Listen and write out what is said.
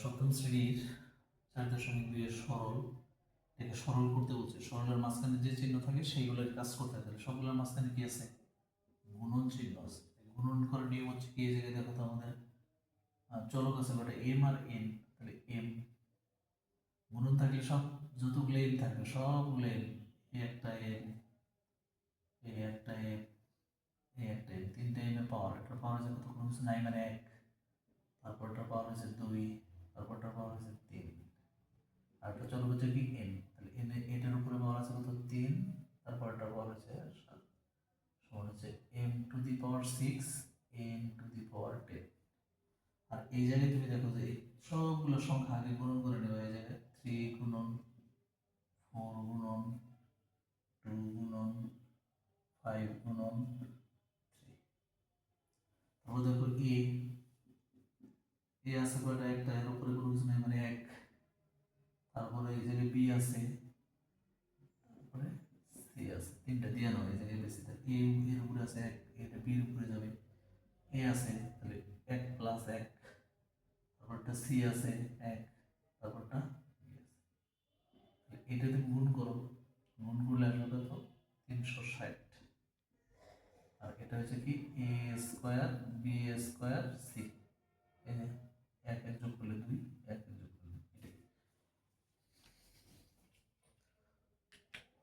সপ্তম শ্রেণীর 4.2 এর সরল, এটাকে সরল করতে বলছে। সরলের মাঝখানে যে চিহ্ন থাকে সেইগুলোর কাজ করতে হবে। তাহলে সবগুলোর মাঝখানে কি আছে? গুণন চিহ্ন আছে। গুণন করার নিয়ম হচ্ছে কি, এই জায়গায় দেখো তো আমাদের চলক আছে কটা, এম আর এন। তাহলে এম গুণন থাকলে সব যতগুলো এম থাকবে সবগুলো এম। এ একটা এম, এ একটা এম, এ একটা এম, তিনটা এম এর পাওয়ার। একটা পাওয়ার আছে কত? কোনো কিছু নাই মানে এক। তারপরটা পাওয়ার হচ্ছে দুই, তারপরটা পাওয়ার হচ্ছে তিন। আর একটা চলক হচ্ছে কি এন। তাহলে এন এটার উপরে পাওয়ার আছে কত? তিন। তারপরটা পাওয়ার হচ্ছে সাত, সমান হচ্ছে M to the power six, N to the power 10। আর এই জায়গায় তুমি দেখো যে সবগুলো সংখ্যা আগে গুণন করে নেবে। এই জায়গায় 3 গুণন 4 গুণন 2 গুণন 5 গুণন 3। তারপর দেখো এ আছে কয়টা? একটা, এর উপরে কোনো কিছু নেই মানে এক। তারপরে এই জায়গায় বি আছে, তারপরে সি আছে, তিনটা দিয়ে নাও। এই জায়গায় বেশি থাকে এ, এর উপরে আছে এক, এটা বির উপরে যাবে। এ আছে তাহলে এক প্লাস এক, তারপরটা সি আছে এক, তারপরটা বি আছে। এটা তুমি গুণ করো, গুণ করলে আসবে কত? 360। আর এটা হচ্ছে কি এ স্কোয়ার বি স্কোয়ার সি